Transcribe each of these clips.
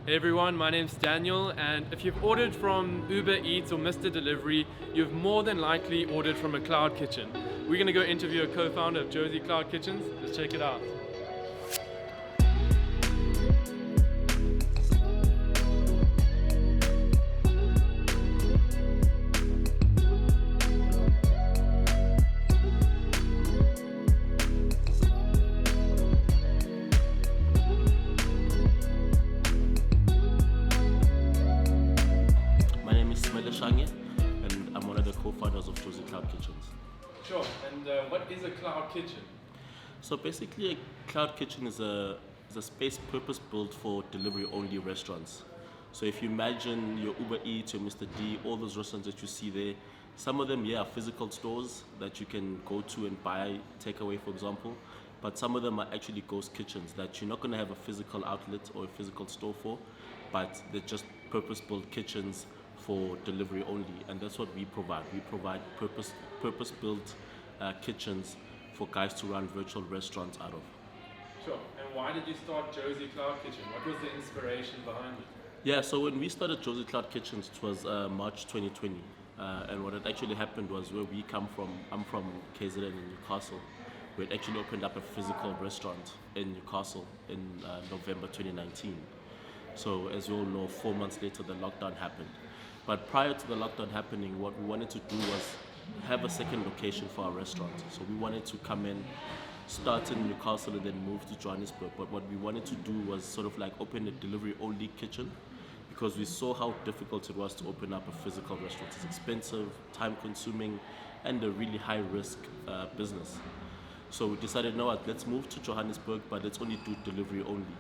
Hey everyone, my name's Daniel, and if you've ordered from Uber Eats or Mr. Delivery, you've more than likely ordered from a cloud kitchen. We're going to go interview a co-founder of Jozi Cloud Kitchens. Let's check it out. My name is Simele, and I'm one of the co-founders of Jozi Cloud Kitchens. Sure, and what is a cloud kitchen? So basically, a cloud kitchen is a space purpose-built for delivery-only restaurants. So if you imagine your Uber Eats, your Mr. D, all those restaurants that you see there, some of them, are physical stores that you can go to and buy takeaway, for example. But some of them are actually ghost kitchens that you're not going to have a physical outlet or a physical store for, but they're just purpose-built kitchens for delivery only, and that's what we provide. We provide purpose-built kitchens for guys to run virtual restaurants out of. Sure, and why did you start Jozi Cloud Kitchen? What was the inspiration behind it? Yeah, so when we started Jozi Cloud Kitchens, it was March 2020, and what had actually happened was where we come from. I'm from KZN in Newcastle. We had actually opened up a physical restaurant in Newcastle in November 2019. So as you all know, 4 months later the lockdown happened. But prior to the lockdown happening, what we wanted to do was have a second location for our restaurant. So we wanted to come in, start in Newcastle and then move to Johannesburg. But what we wanted to do was sort of like open a delivery-only kitchen, because we saw how difficult it was to open up a physical restaurant. It's expensive, time-consuming, and a really high-risk business. So we decided, no, let's move to Johannesburg, but let's only do delivery only,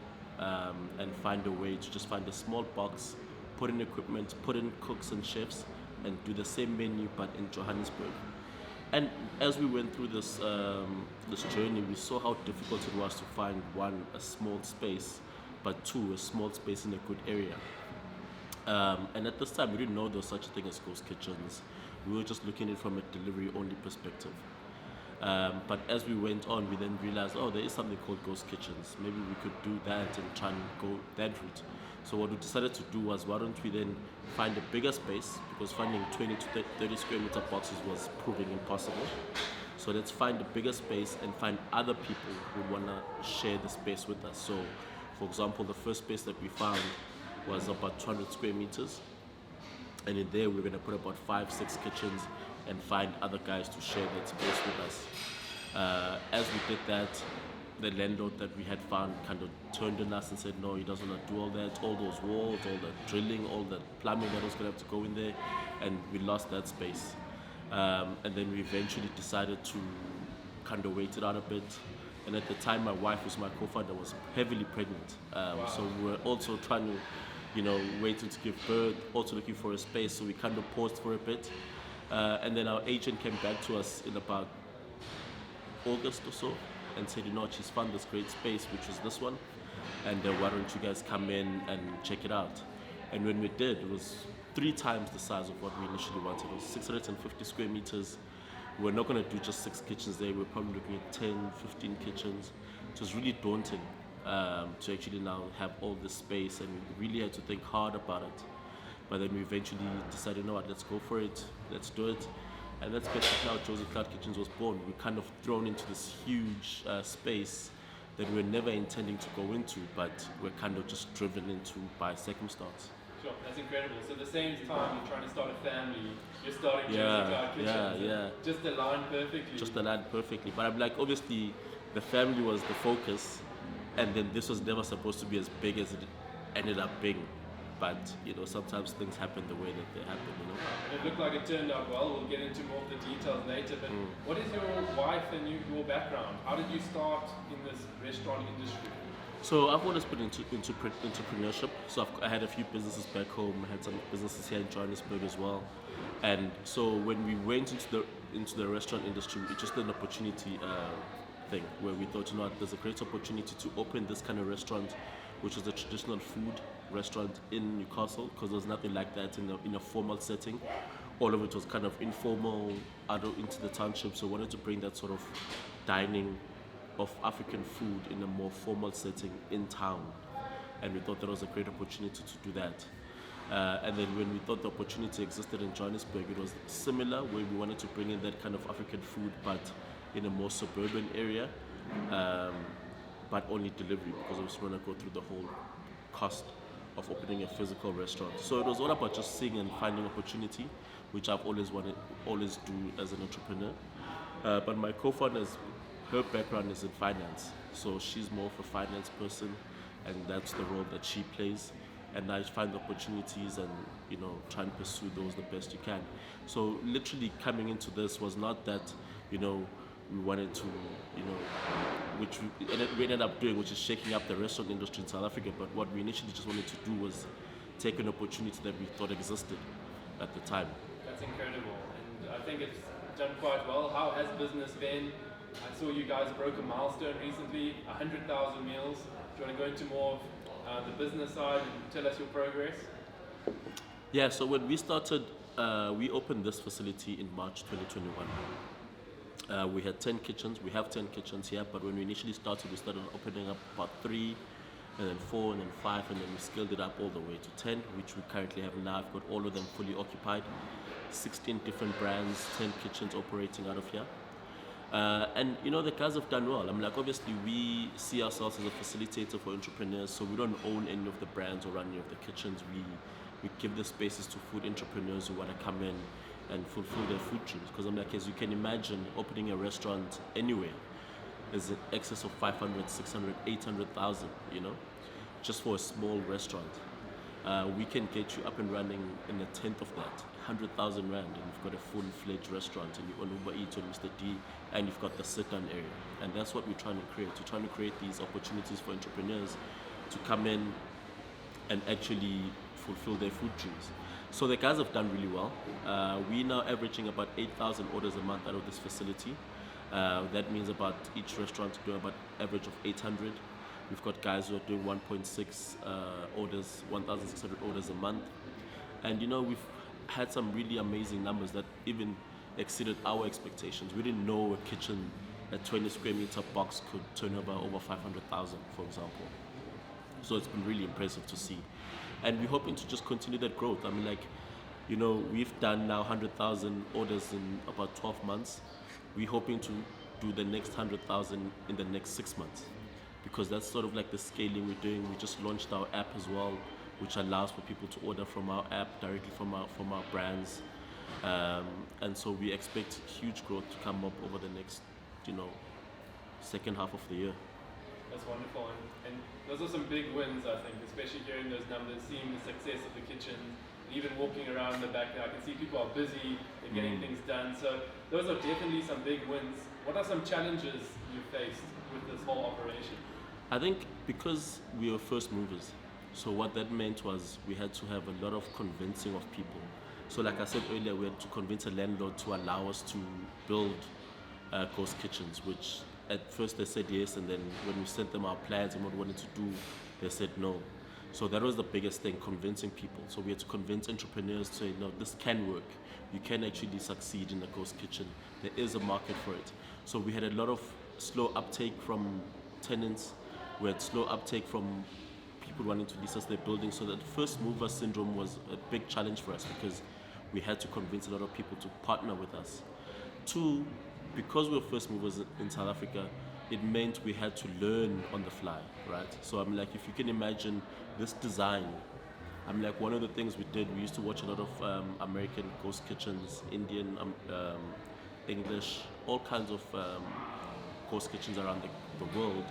and find a way to just find a small box, put in equipment, put in cooks and chefs, and do the same menu but in Johannesburg. And as we went through this journey, we saw how difficult it was to find, one, a small space, but two, a small space in a good area. And at this time, we didn't know there was such a thing as ghost kitchens. We were just looking at it from a delivery-only perspective. But as we went on, we then realized, there is something called ghost kitchens. Maybe we could do that and try and go that route. So what we decided to do was, why don't we then find a bigger space, because finding 20 to 30 square meter boxes was proving impossible. So let's find a bigger space and find other people who want to share the space with us. So for example, the first space that we found was about 200 square meters. And in there, we're going to put about 5-6 kitchens and find other guys to share that space with us. As we did that, the landlord that we had found kind of turned on us and said, no, he doesn't want to do all that, all those walls, all the drilling, all the plumbing that was going to have to go in there, and we lost that space. And then we eventually decided to kind of wait it out a bit. And at the time, my wife, who's my co-founder, was heavily pregnant. So we were also trying to, waiting to give birth, also looking for a space, so we kind of paused for a bit. And then our agent came back to us in about August or so and said, she's found this great space, which was this one, and why don't you guys come in and check it out? And when we did, it was 3 times the size of what we initially wanted. It was 650 square meters. We're not going to do just 6 kitchens there. We're probably looking at 10, 15 kitchens. It was really daunting to actually now have all this space, and we really had to think hard about it. But then we eventually decided, let's go for it, let's do it. And that's basically how Jozi Cloud Kitchens was born. We're kind of thrown into this huge space that we're never intending to go into, but we're kind of just driven into by circumstance. Sure, that's incredible. So at the same time, you're trying to start a family, you're starting Jozi Cloud Kitchens. Yeah. Just aligned perfectly. Just aligned perfectly. But I'm like, obviously, the family was the focus, and then this was never supposed to be as big as it ended up being. But sometimes things happen the way that they happen. And it looked like it turned out well. We'll get into more of the details later. But what is your wife and your background? How did you start in this restaurant industry? So I've always been into entrepreneurship. So I had a few businesses back home. I had some businesses here in Johannesburg as well. And so when we went into the restaurant industry, it's just an opportunity thing where we thought, there's a great opportunity to open this kind of restaurant, which is a traditional food restaurant in Newcastle, because there's nothing like that in a formal setting. All of it was kind of informal, out into the township. So we wanted to bring that sort of dining of African food in a more formal setting in town. and we thought that was a great opportunity to do that. And then when we thought the opportunity existed in Johannesburg, it was similar, where we wanted to bring in that kind of African food, but in a more suburban area, but only delivery, because we just want to go through the whole cost of opening a physical restaurant. So it was all about just seeing and finding opportunity, which I've always do as an entrepreneur. But my co-founder's, her background is in finance, so she's more of a finance person, and that's the role that she plays. And I find opportunities and try and pursue those the best you can. So literally coming into this was not that we wanted to which we ended up doing, which is shaking up the restaurant industry in South Africa. But what we initially just wanted to do was take an opportunity that we thought existed at the time. That's incredible, and I think it's done quite well. How has business been? I saw you guys broke a milestone recently, 100,000 meals. Do you want to go into more of the business side and tell us your progress? Yeah, so when we started, we opened this facility in March 2021. We had 10 kitchens. We have 10 kitchens here, but when we initially started, we started opening up about 3, and then 4, and then 5, and then we scaled it up all the way to 10, which we currently have now. I've got all of them fully occupied, 16 different brands, 10 kitchens operating out of here. And the guys have done well. Obviously we see ourselves as a facilitator for entrepreneurs, so we don't own any of the brands or run any of the kitchens. We give the spaces to food entrepreneurs who want to come in and fulfill their food dreams. Because as you can imagine, opening a restaurant anywhere is in excess of 500, 600, 800,000, just for a small restaurant. We can get you up and running in a tenth of that, 100,000 rand, and you've got a full-fledged restaurant, and you're on Uber Eats or Mr. D, and you've got the sit-down area. And that's what we're trying to create. We're trying to create these opportunities for entrepreneurs to come in and actually fulfill their food dreams. So the guys have done really well. We're now averaging about 8,000 orders a month out of this facility. That means about each restaurant doing about average of 800. We've got guys who are doing 1.6 orders, 1,600 orders a month. And we've had some really amazing numbers that even exceeded our expectations. We didn't know a kitchen, a 20 square meter box could turn over 500,000, for example. So it's been really impressive to see. And we're hoping to just continue that growth. We've done now 100,000 orders in about 12 months. We're hoping to do the next 100,000 in the next 6 months, because that's sort of like the scaling we're doing. We just launched our app as well, which allows for people to order from our app directly from our brands. And so we expect huge growth to come up over the next, second half of the year. That's wonderful, and those are some big wins, I think, especially hearing those numbers, seeing the success of the kitchen, even walking around the back there. I can see people are busy, they're getting things done, so those are definitely some big wins. What are some challenges you faced with this whole operation? I think because we were first movers, so what that meant was we had to have a lot of convincing of people. So like I said earlier, we had to convince a landlord to allow us to build ghost kitchens, which at first they said yes, and then when we sent them our plans and what we wanted to do, they said no. So that was the biggest thing, convincing people. So we had to convince entrepreneurs to say, no, this can work. You can actually succeed in a ghost kitchen. There is a market for it. So we had a lot of slow uptake from tenants. We had slow uptake from people wanting to lease us their building. So that first mover syndrome was a big challenge for us, because we had to convince a lot of people to partner with us. 2, because we were first movers in South Africa, it meant we had to learn on the fly, right? So if you can imagine this design, one of the things we did, we used to watch a lot of American ghost kitchens, Indian, English, all kinds of ghost kitchens around the world.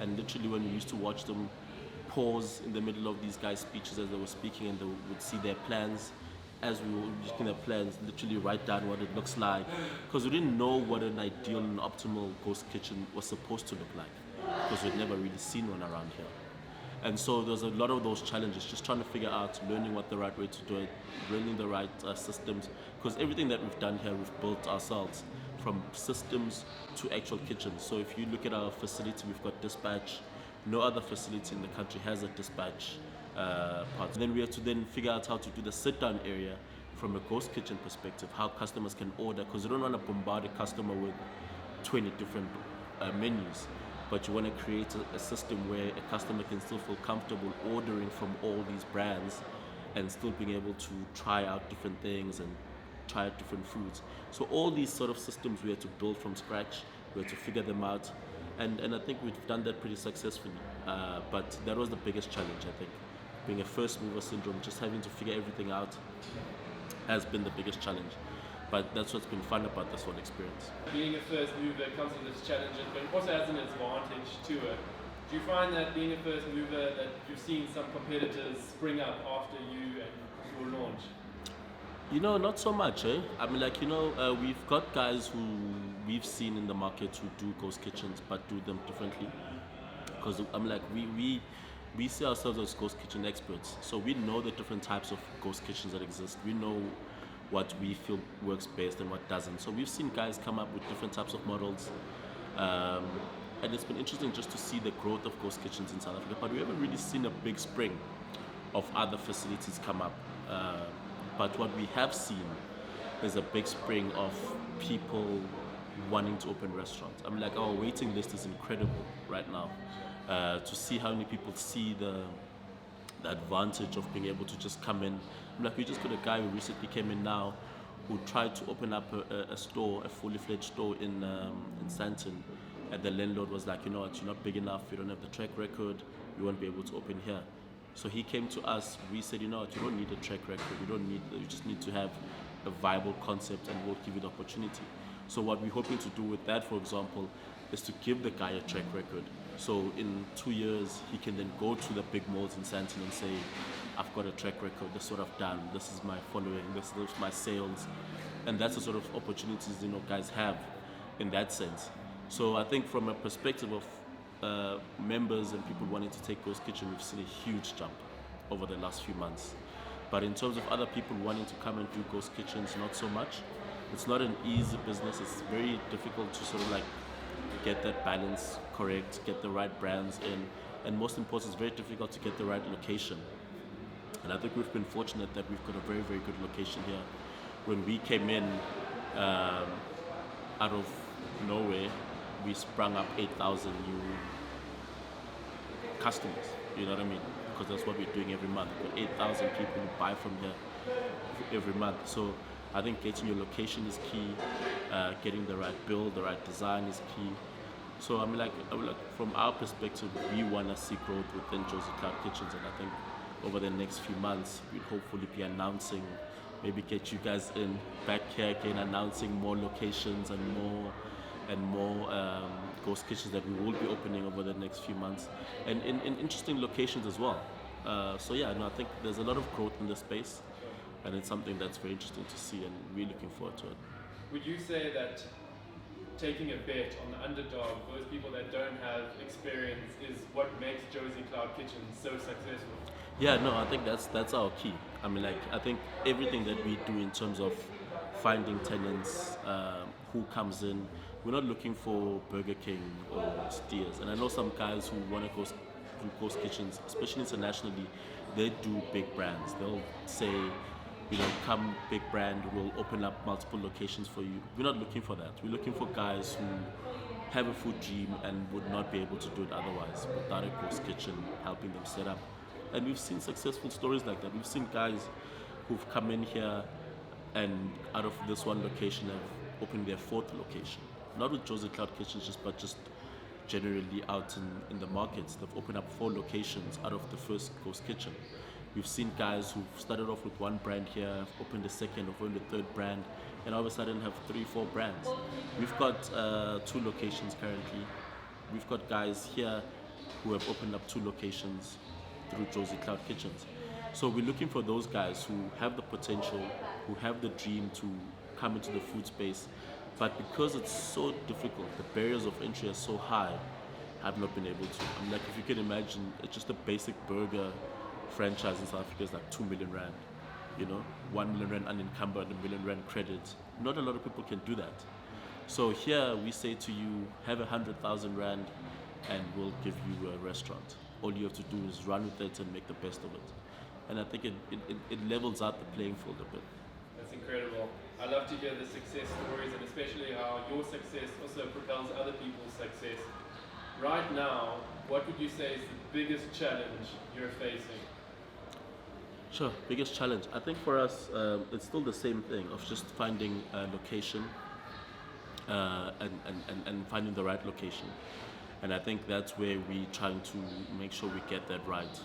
And literally when we used to watch them, pause in the middle of these guys' speeches as they were speaking, and they would see their plans. As we were looking at plans, literally write down what it looks like, because we didn't know what an ideal and optimal ghost kitchen was supposed to look like, because we'd never really seen one around here. And so there's a lot of those challenges, just trying to figure out, learning what the right way to do it, learning the right systems, because everything that we've done here, we've built ourselves, from systems to actual kitchens. So if you look at our facility, we've got dispatch. No other facility in the country has a dispatch part. Then we have to then figure out how to do the sit-down area from a ghost kitchen perspective, how customers can order, because you don't want to bombard a customer with 20 different menus. but you want to create a system where a customer can still feel comfortable ordering from all these brands and still being able to try out different things and try out different foods. So all these sort of systems we had to build from scratch, we had to figure them out, and I think we've done that pretty successfully. But that was the biggest challenge, I think. Being a first mover syndrome, just having to figure everything out has been the biggest challenge. But that's what's been fun about this whole experience. Being a first mover comes with its challenges, but it also has an advantage to it. Do you find that being a first mover, that you've seen some competitors spring up after you and your launch? Not so much, eh? I mean, we've got guys who we've seen in the market who do ghost kitchens, but do them differently. Because we see ourselves as ghost kitchen experts, so we know the different types of ghost kitchens that exist. We know what we feel works best and what doesn't. So we've seen guys come up with different types of models, and it's been interesting just to see the growth of ghost kitchens in South Africa. But we haven't really seen a big spring of other facilities come up. But what we have seen is a big spring of people wanting to open restaurants. I mean, our waiting list is incredible right now. To see how many people see the advantage of being able to just come in. We just got a guy who recently came in now who tried to open up a store, a fully fledged store in Sandton, and the landlord was like, you know what, you're not big enough, you don't have the track record, you won't be able to open here. So he came to us, we said, you know what, you don't need a track record, you just need to have a viable concept and we'll give you the opportunity. So what we're hoping to do with that, for example, is to give the guy a track record. So in 2 years, he can then go to the big malls in Sandton and say, I've got a track record, this is what I've done, this is my following, this is my sales. And that's the sort of opportunities, guys have in that sense. So I think from a perspective of members and people wanting to take Ghost Kitchen, we've seen a huge jump over the last few months. But in terms of other people wanting to come and do Ghost Kitchens, not so much. It's not an easy business. It's very difficult to sort of get that balance correct, get the right brands in, and most important, it's very difficult to get the right location. And I think we've been fortunate that we've got a very, very good location here. When we came in out of nowhere, we sprung up 8,000 new customers, you know what I mean? Because that's what we're doing every month. We've got 8,000 people who buy from here every month. So I think getting your location is key, getting the right build, the right design is key. So from our perspective, we want to see growth within Jozi Cloud Kitchens, and I think over the next few months, we'll hopefully be announcing, maybe get you guys in back here again, announcing more locations and more ghost kitchens that we will be opening over the next few months, and in interesting locations as well. I think there's a lot of growth in this space, and it's something that's very interesting to see, and we're looking forward to it. Would you say that taking a bet on the underdog, those people that don't have experience, is what makes Jozi Cloud Kitchens so successful? Yeah, no, I think that's our key. I think everything that we do in terms of finding tenants, who comes in, we're not looking for Burger King or Steers. And I know some guys who want to go through ghost kitchens, especially internationally, they do big brands. They'll say, come big brand, we'll open up multiple locations for you. We're not looking for that. We're looking for guys who have a food dream and would not be able to do it otherwise without a ghost kitchen helping them set up. And we've seen successful stories like that. We've seen guys who've come in here and out of this one location have opened their fourth location. Not with Jozi Cloud Kitchens, but just generally out in the markets. They've opened up 4 locations out of the first ghost kitchen. We've seen guys who've started off with one brand here, opened a second, opened a third brand, and all of a sudden have 3, 4 brands. We've got 2 locations currently. We've got guys here who have opened up 2 locations through Jozi Cloud Kitchens. So we're looking for those guys who have the potential, who have the dream to come into the food space, but because it's so difficult, the barriers of entry are so high, I've not been able to. If you can imagine, it's just a basic burger franchise in South Africa is like 2 million rand, 1 million rand unencumbered, 1 million rand credit. Not a lot of people can do that. So here we say to you, have 100,000 rand and we'll give you a restaurant. All you have to do is run with it and make the best of it. And I think it levels out the playing field a bit. That's incredible. I love to hear the success stories, and especially how your success also propels other people's success. right now, what would you say is the biggest challenge you're facing? Sure, biggest challenge. I think for us, it's still the same thing of just finding a location and finding the right location. And I think that's where we're trying to make sure we get that right.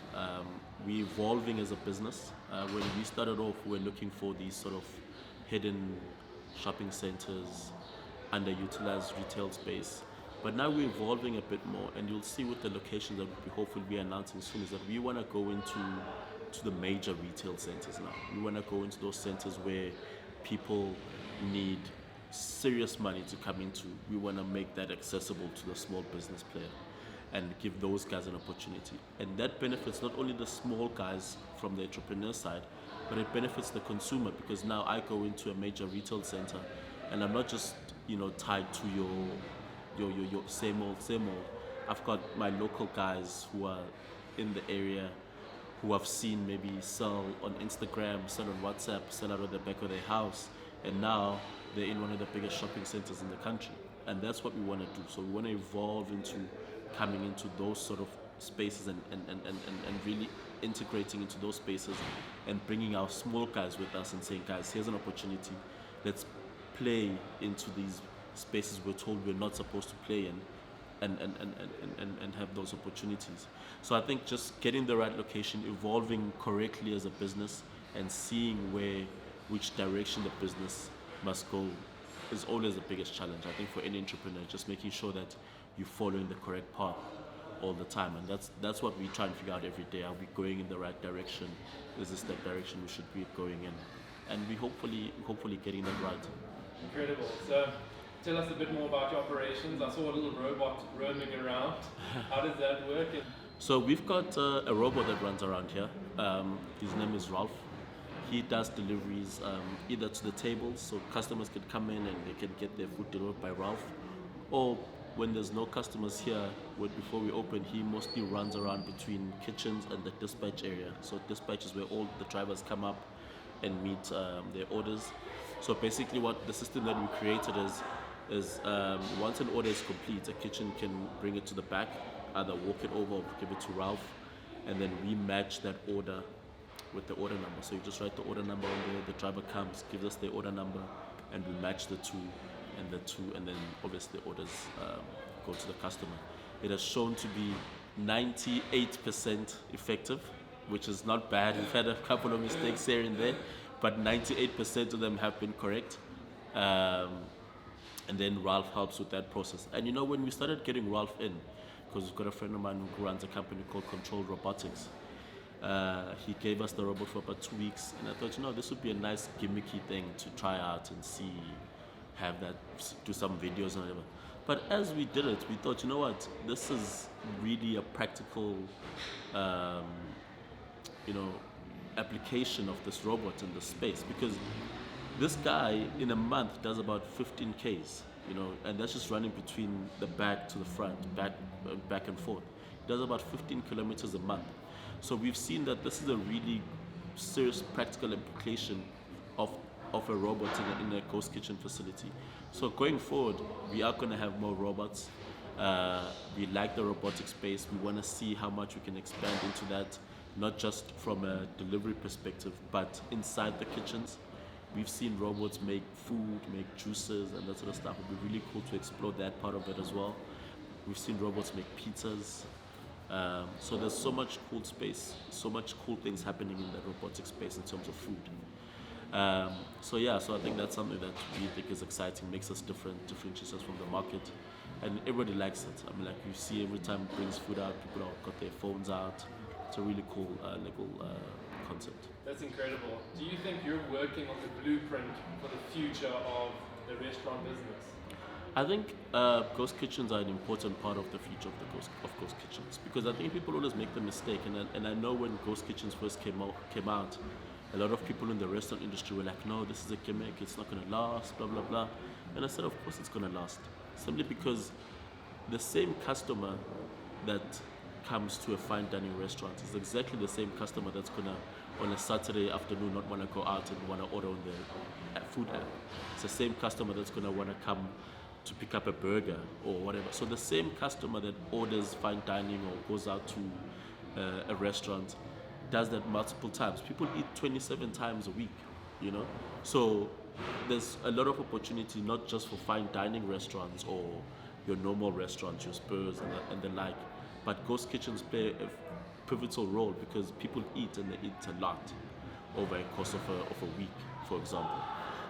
We're evolving as a business. When we started off, we were looking for these sort of hidden shopping centers, underutilized retail space. But now we're evolving a bit more, and you'll see with the locations that we hopefully be announcing soon is that we want to go into the major retail centers now. We want to go into those centers where people need serious money to come into. We want to make that accessible to the small business player and give those guys an opportunity. And that benefits not only the small guys from the entrepreneur side, but it benefits the consumer, because now I go into a major retail center and I'm not just tied to your same old. I've got my local guys who are in the area, who I've seen maybe sell on Instagram, sell on WhatsApp, sell out of the back of their house, and now they're in one of the biggest shopping centers in the country. And that's what we want to do. So we want to evolve into coming into those sort of spaces and really integrating into those spaces and bringing our small guys with us and saying, guys, here's an opportunity. Let's play into these spaces we're told we're not supposed to play in, and have those opportunities. So I think just getting the right location, evolving correctly as a business, and seeing which direction the business must go is always the biggest challenge. I think for any entrepreneur, just making sure that you're following the correct path all the time, and that's what we try and figure out every day. Are we going in the right direction? Is this the direction we should be going in? And we hopefully getting that right. Incredible. So tell us a bit more about your operations. I saw a little robot roaming around. How does that work? So we've got a robot that runs around here. His name is Ralph. He does deliveries either to the tables, so customers can come in and they can get their food delivered by Ralph, or when there's no customers here, before we open, he mostly runs around between kitchens and the dispatch area. So dispatch is where all the drivers come up and meet their orders. So basically what the system that we created is once an order is complete, a kitchen can bring it to the back, either walk it over or give it to Ralph, and then we match that order with the order number. So you just write the order number on there, the driver comes, gives us the order number, and we match the two, and then obviously the orders go to the customer. It has shown to be 98% effective, which is not bad. We've had a couple of mistakes here and there, but 98% of them have been correct. And then Ralph helps with that process. And when we started getting Ralph in, because we've got a friend of mine who runs a company called Control Robotics, he gave us the robot for about 2 weeks, and I thought, this would be a nice gimmicky thing to try out and see, have that, do some videos and whatever. But as we did it, we thought, this is really a practical, application of this robot in this space, because this guy in a month does about 15 Ks, and that's just running between the back to the front, back and forth. He does about 15 kilometers a month. So we've seen that this is a really serious practical implication of a robot in a ghost kitchen facility. So going forward, we are going to have more robots. We like the robotic space. We want to see how much we can expand into that, not just from a delivery perspective, but inside the kitchens. We've seen robots make food, make juices, and that sort of stuff. It would be really cool to explore that part of it as well. We've seen robots make pizzas. So there's so much cool space, so much cool things happening in that robotic space in terms of food. So I think that's something that we think is exciting, makes us differentiates us from the market, and everybody likes it. I mean, like you see every time it brings food out, people have got their phones out. It's a really cool little concept. That's incredible. Do you think you're working on the blueprint for the future of the restaurant business? I think ghost kitchens are an important part of the future of ghost kitchens, because I think people always make the mistake, and I know when ghost kitchens first came out, a lot of people in the restaurant industry were like, no, this is a gimmick, it's not going to last, blah, blah, blah. And I said, of course it's going to last, simply because the same customer that comes to a fine dining restaurant is exactly the same customer that's going to, on a Saturday afternoon, not want to go out and want to order on the food app. It's the same customer that's going to want to come to pick up a burger or whatever. So the same customer that orders fine dining or goes out to a restaurant does that multiple times. People eat 27 times a week, you know? So there's a lot of opportunity, not just for fine dining restaurants or your normal restaurants, your Spurs and the like, but ghost kitchens play a pivotal role because people eat and they eat a lot over a course of a week, for example.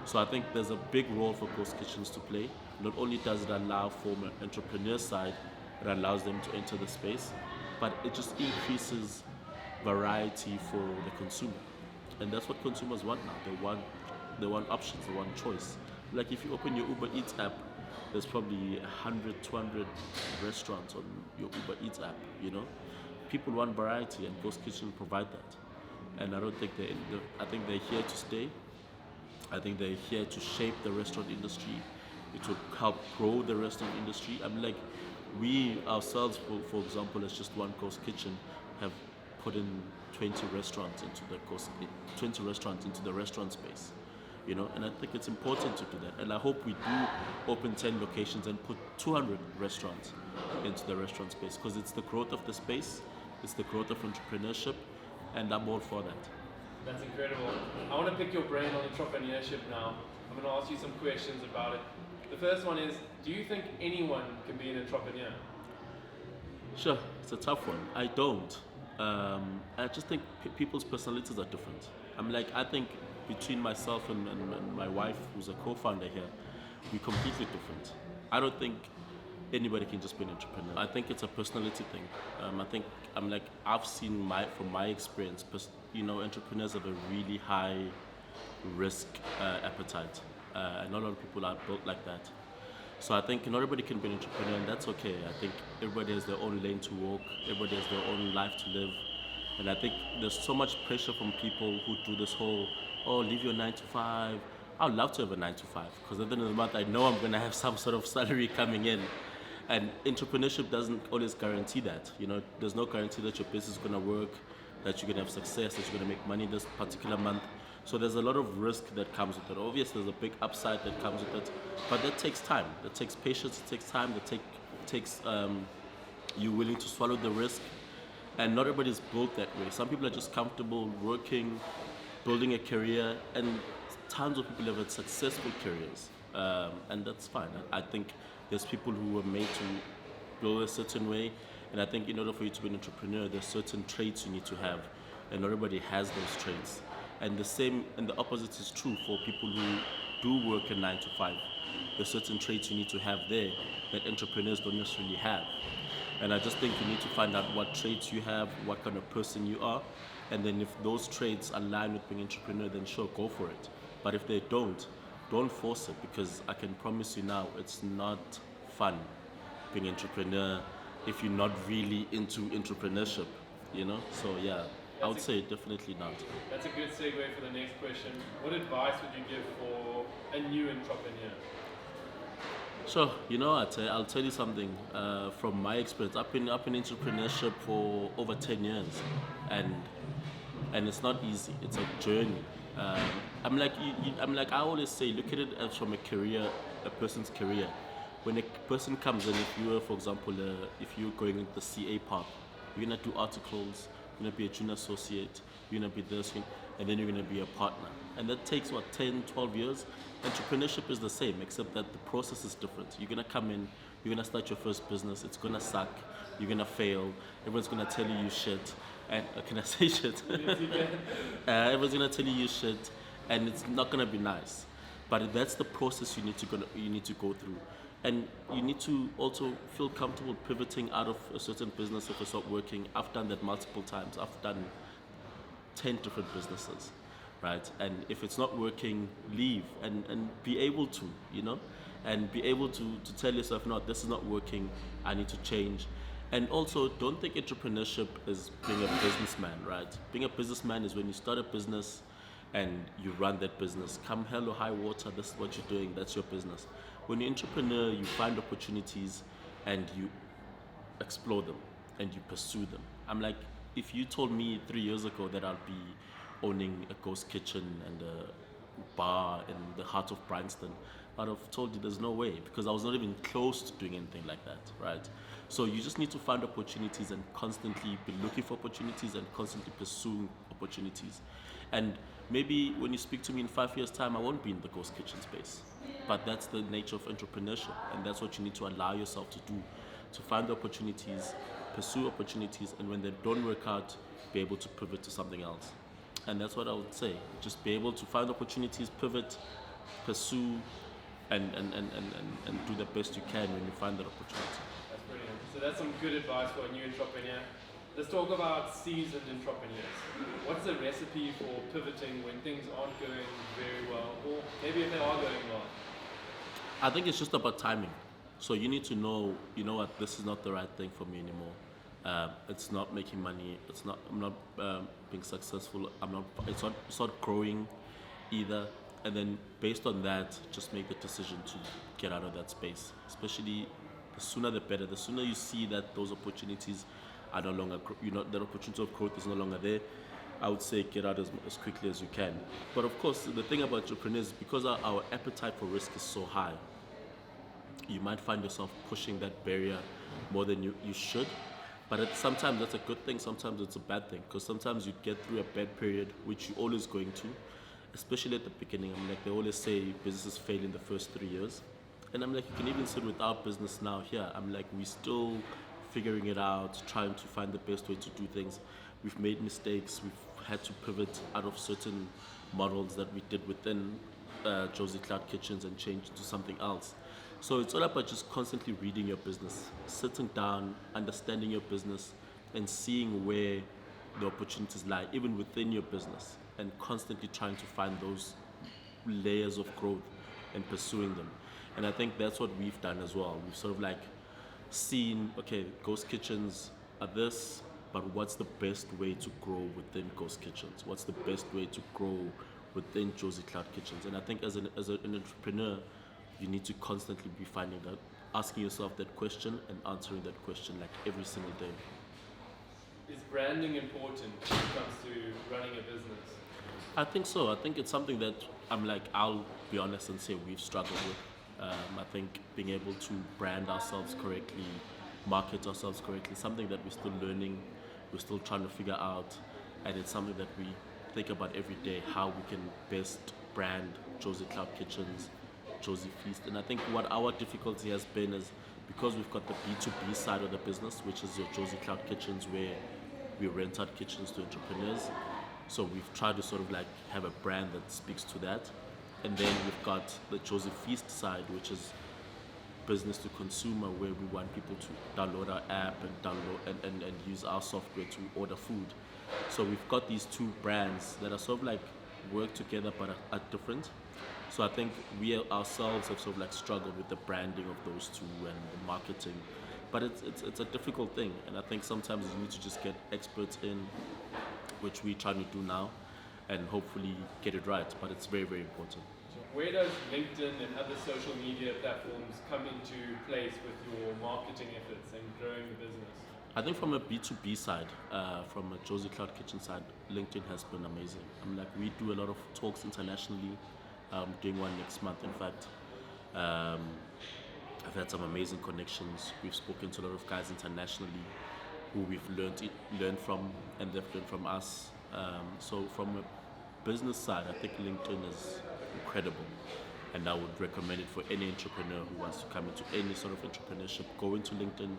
So I think there's a big role for ghost kitchens to play. Not only does it allow from an entrepreneur side, it allows them to enter the space, but it just increases variety for the consumer. And that's what consumers want now. They want options, they want choice. Like if you open your Uber Eats app, there's probably 100, 200 restaurants on your Uber Eats app, you know? People want variety and ghost kitchen provide that. And I don't think I think they're here to stay. I think they're here to shape the restaurant industry. It will help grow the restaurant industry. I mean, like, we ourselves, for example, as just one ghost kitchen, have put in 20 restaurants into the restaurant space, you know. And I think it's important to do that. And I hope we do open 10 locations and put 200 restaurants into the restaurant space because it's the growth of the space, it's the growth of entrepreneurship, and I'm all for that. That's incredible. I want to pick your brain on entrepreneurship now. I'm going to ask you some questions about it. The first one is, do you think anyone can be an entrepreneur? Sure, it's a tough one. I don't. I just think people's personalities are different. I think between myself and my wife, who's a co-founder here, we're completely different. I don't think anybody can just be an entrepreneur. I think it's a personality thing. I've seen from my experience, entrepreneurs have a really high risk appetite, and not a lot of people are built like that. So I think not everybody can be an entrepreneur, and that's okay. I think everybody has their own lane to walk, everybody has their own life to live, and I think there's so much pressure from people who do this whole, leave your 9 to 5. I would love to have a 9 to 5 because at the end of the month I know I'm gonna have some sort of salary coming in. And entrepreneurship doesn't always guarantee that. You know, there's no guarantee that your business is going to work, that you're going to have success, that you're going to make money this particular month. So there's a lot of risk that comes with it. Obviously, there's a big upside that comes with it, but that takes time. That takes patience. It takes time. That takes you willing to swallow the risk. And not everybody's built that way. Some people are just comfortable working, building a career, and tons of people have had successful careers, and that's fine. I think there's people who are made to build a certain way, and I think in order for you to be an entrepreneur, there's certain traits you need to have, and not everybody has those traits. And the opposite is true for people who do work a 9 to 5. There's certain traits you need to have there that entrepreneurs don't necessarily have. And I just think you need to find out what traits you have, what kind of person you are, and then if those traits align with being an entrepreneur, then sure, go for it. But if they don't force it, because I can promise you now, it's not fun being an entrepreneur if you're not really into entrepreneurship, you know? So yeah, I would say definitely not. That's a good segue for the next question. What advice would you give for a new entrepreneur? Sure, I'll tell you something from my experience. I've been up in entrepreneurship for over 10 years, and it's not easy. It's a journey. I always say, look at it as from a person's career. When a person comes in, if you were, for example, if you're going into the CA path, you're gonna do articles, you're gonna be a junior associate, you're gonna be this, and then you're gonna be a partner. And that takes 10, 12 years. Entrepreneurship is the same, except that the process is different. You're gonna come in, you're gonna start your first business, it's gonna suck, you're gonna fail, everyone's gonna tell you shit. And can I say shit? Yes, you can. Everyone's gonna tell you shit, and it's not gonna be nice. But that's the process you need to go through, and you need to also feel comfortable pivoting out of a certain business if it's not working. I've done that multiple times. I've done 10 different businesses, right? And if it's not working, leave and be able to, and be able to tell yourself, no, this is not working. I need to change. And also, don't think entrepreneurship is being a businessman, right? Being a businessman is when you start a business and you run that business. Come hell or high water, this is what you're doing, that's your business. When you're an entrepreneur, you find opportunities and you explore them and you pursue them. If you told me 3 years ago that I'll be owning a ghost kitchen and a bar in the heart of Bryanston, I'd have told you there's no way because I was not even close to doing anything like that, right? So you just need to find opportunities and constantly be looking for opportunities and constantly pursuing opportunities. And maybe when you speak to me in 5 years' time, I won't be in the ghost kitchen space. But that's the nature of entrepreneurship, and that's what you need to allow yourself to do, to find opportunities, pursue opportunities, and when they don't work out, be able to pivot to something else. And that's what I would say. Just be able to find opportunities, pivot, pursue, and do the best you can when you find that opportunity. That's brilliant. So that's some good advice for a new entrepreneur. Let's talk about seasoned entrepreneurs. What's the recipe for pivoting when things aren't going very well, or maybe if they are going well? I think it's just about timing. So you need to know, you know what, this is not the right thing for me anymore. It's not making money. I'm not being successful. It's not growing either. And then based on that, just make the decision to get out of that space. Especially the sooner the better. The sooner you see that those opportunities are no longer, that opportunity of growth is no longer there, I would say get out as quickly as you can. But of course, the thing about entrepreneurs, because our appetite for risk is so high, you might find yourself pushing that barrier more than you should. But sometimes that's a good thing, sometimes it's a bad thing, because sometimes you get through a bad period, which you're always going to, especially at the beginning. I'm like, they always say businesses fail in the first 3 years. And I'm like, you can even sit with our business now here. I'm like, we're still figuring it out, trying to find the best way to do things. We've made mistakes, we've had to pivot out of certain models that we did within Jozi Cloud Kitchens and change to something else. So it's all about just constantly reading your business, sitting down, understanding your business, and seeing where the opportunities lie, even within your business, and constantly trying to find those layers of growth and pursuing them. And I think that's what we've done as well. We've sort of like seen, okay, ghost kitchens are this, but what's the best way to grow within ghost kitchens? What's the best way to grow within Jozi Cloud Kitchens? And I think as an entrepreneur, you need to constantly be finding that, asking yourself that question and answering that question like every single day. Is branding important when it comes to running a business? I think so. I think it's something that I'll be honest and say we've struggled with. I think being able to brand ourselves correctly, market ourselves correctly, something that we're still learning, we're still trying to figure out, and it's something that we think about every day, how we can best brand Jozi Cloud Kitchens, Jozi Feast. And I think what our difficulty has been is because we've got the B2B side of the business, which is your Jozi Cloud Kitchens, where we rent out kitchens to entrepreneurs. So we've tried to sort of like have a brand that speaks to that. And then we've got the Jozi Feast side, which is business to consumer, where we want people to download our app and use our software to order food. So we've got these two brands that are sort of like work together but are different. So I think we ourselves have sort of like struggled with the branding of those two and the marketing. But it's a difficult thing, and I think sometimes you need to just get experts in, which we're trying to do now, and hopefully get it right. But it's very, very important. Where does LinkedIn and other social media platforms come into place with your marketing efforts and growing the business? I think from a B2B side, from a Jozi Cloud Kitchen side, LinkedIn has been amazing. We do a lot of talks internationally, doing one next month, in fact. I've had some amazing connections. We've spoken to a lot of guys internationally who we've learned from, and they've learned from us. So from a business side, I think LinkedIn is incredible, and I would recommend it for any entrepreneur who wants to come into any sort of entrepreneurship. Go into LinkedIn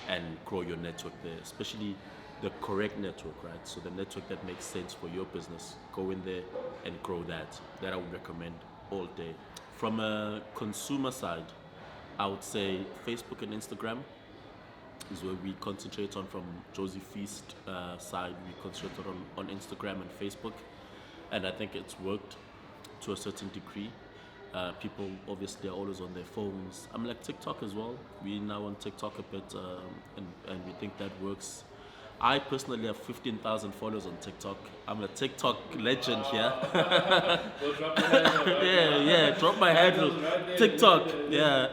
and grow your network there, especially the correct network, right? So the network that makes sense for your business. Go in there and grow that. That I would recommend all day. From a consumer side, I would say Facebook and Instagram is where we concentrate on. From Jozi Feast side, we concentrate on Instagram and Facebook, and I think it's worked to a certain degree. People obviously are always on their phones. TikTok as well. We now on TikTok a bit, and we think that works. I personally have 15,000 followers on TikTok. I'm a TikTok legend here. We'll drop your handle. Right? Yeah, drop my handle. Right TikTok, yeah.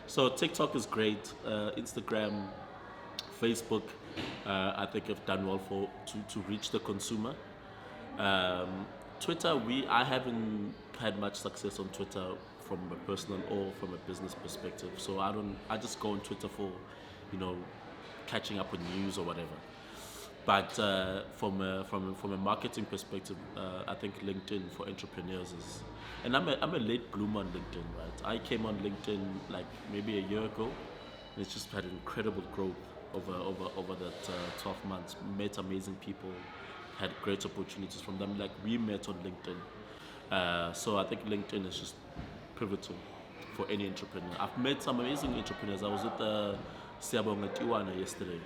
So TikTok is great. Instagram, Facebook, I think have done well to reach the consumer. Twitter, I haven't had much success on Twitter from a personal or from a business perspective. So I just go on Twitter for, you know, catching up with news or whatever. But from a marketing perspective, I think LinkedIn for entrepreneurs is, and I'm a late bloomer on LinkedIn, right? I came on LinkedIn like maybe a year ago, and it's just had incredible growth over that 12 months. Met amazing people, had great opportunities from them. Like we met on LinkedIn, so I think LinkedIn is just pivotal for any entrepreneur. I've met some amazing entrepreneurs. I was with Siyabonga Tiwana yesterday,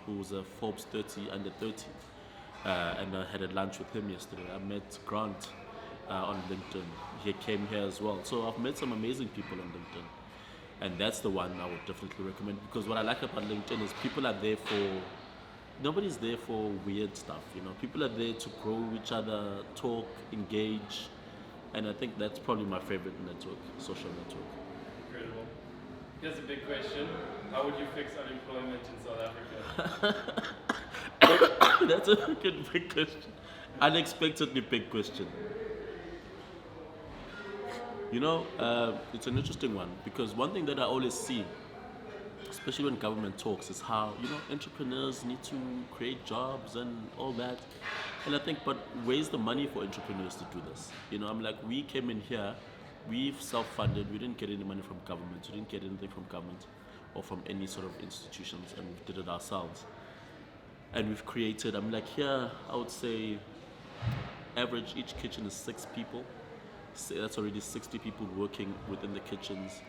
who was a Forbes 30 under 30, and I had a lunch with him yesterday. I met Grant on LinkedIn. He came here as well. So I've met some amazing people on LinkedIn, and that's the one I would definitely recommend, because what I like about LinkedIn is people are there for. Nobody's there for weird stuff, you know. People are there to grow each other, talk, engage, and I think that's probably my favorite network, social network. Incredible. Here's a big question. How would you fix unemployment in South Africa? That's a fucking big question. Unexpectedly big question. You know, it's an interesting one, because one thing that I always see, especially when government talks, is how, you know, entrepreneurs need to create jobs and all that. And I think, but where's the money for entrepreneurs to do this? You know, I'm like, we came in here, we've self-funded, we didn't get any money from government, we didn't get anything from government or from any sort of institutions, and we did it ourselves. And we've created, I'm like, here, I would say, average each kitchen is 6 people. So that's already 60 people working within the kitchens.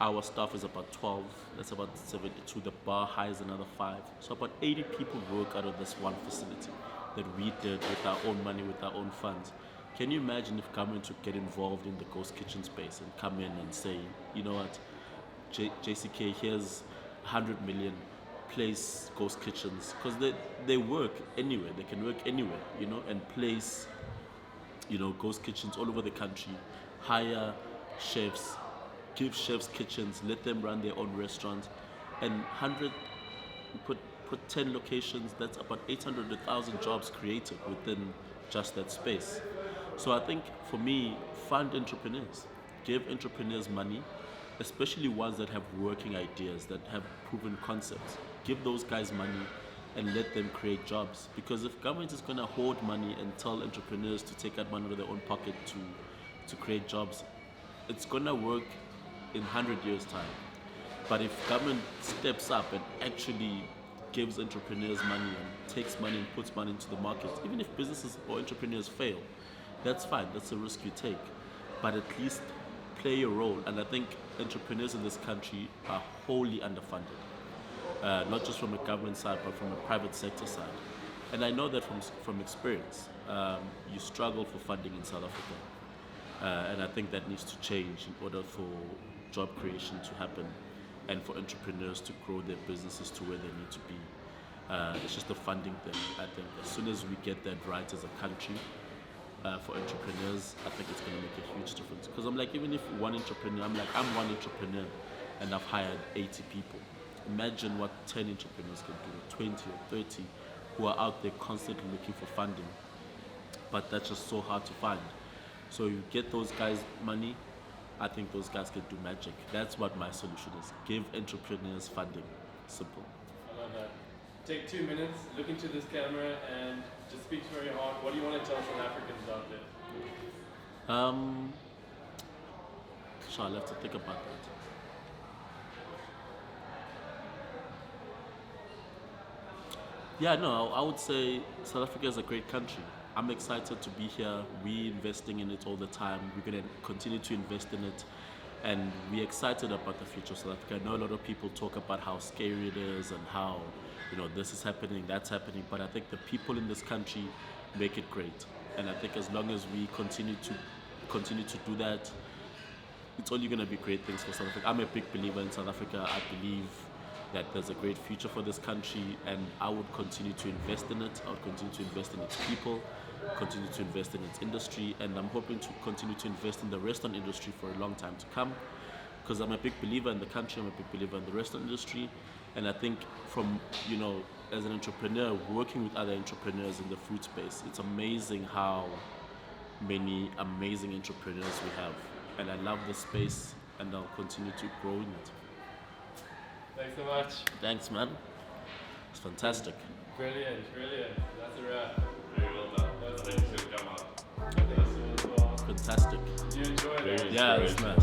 Our staff is about 12, that's about 72. The bar hires another 5. So about 80 people work out of this one facility that we did with our own money, with our own funds. Can you imagine if government would get involved in the ghost kitchen space and come in and say, you know what, JCK, here's 100 million, place ghost kitchens, because they work anywhere, they can work anywhere, you know, and place, you know, ghost kitchens all over the country, hire chefs, give chefs kitchens, let them run their own restaurants, and 100, put 10 locations, that's about 800,000 jobs created within just that space. So I think for me, fund entrepreneurs, give entrepreneurs money, especially ones that have working ideas, that have proven concepts. Give those guys money and let them create jobs. Because if government is going to hoard money and tell entrepreneurs to take out money out of their own pocket to create jobs, it's going to work in 100 years' time. But if government steps up and actually gives entrepreneurs money and takes money and puts money into the market, even if businesses or entrepreneurs fail, that's fine, that's a risk you take. But at least play your role. And I think entrepreneurs in this country are wholly underfunded. Not just from a government side, but from a private sector side. And I know that from experience. You struggle for funding in South Africa. And I think that needs to change in order for job creation to happen and for entrepreneurs to grow their businesses to where they need to be. It's just a funding thing. I think as soon as we get that right as a country, for entrepreneurs, I think it's going to make a huge difference. Because I'm like, even if one entrepreneur, I'm one entrepreneur and I've hired 80 people. Imagine what 10 entrepreneurs can do, 20 or 30 who are out there constantly looking for funding. But that's just so hard to find. So you get those guys money, I think those guys can do magic. That's what my solution is. Give entrepreneurs funding. Simple. I love that. Take 2 minutes, look into this camera, and just speak from your heart. What do you want to tell South Africans out there? Sure, I'll have to think about that. Yeah, no, I would say South Africa is a great country. I'm excited to be here. We're investing in it all the time. We're going to continue to invest in it. And we're excited about the future of South Africa. I know a lot of people talk about how scary it is and how, you know, this is happening, that's happening. But I think the people in this country make it great. And I think as long as we continue to do that, it's only going to be great things for South Africa. I'm a big believer in South Africa. I believe that there's a great future for this country, and I would continue to invest in it. I would continue to invest in its people, continue to invest in its industry, and I'm hoping to continue to invest in the restaurant industry for a long time to come, because I'm a big believer in the country, I'm a big believer in the restaurant industry, and I think from, you know, as an entrepreneur, working with other entrepreneurs in the food space, it's amazing how many amazing entrepreneurs we have and I love the space, and I'll continue to grow in it. Thanks so much. Thanks, man. It's fantastic. Brilliant. That's a wrap. Very well done. That was Thanks for coming up. Thanks as well. Fantastic. You enjoyed it? Very Yeah, inspirational. it's nice.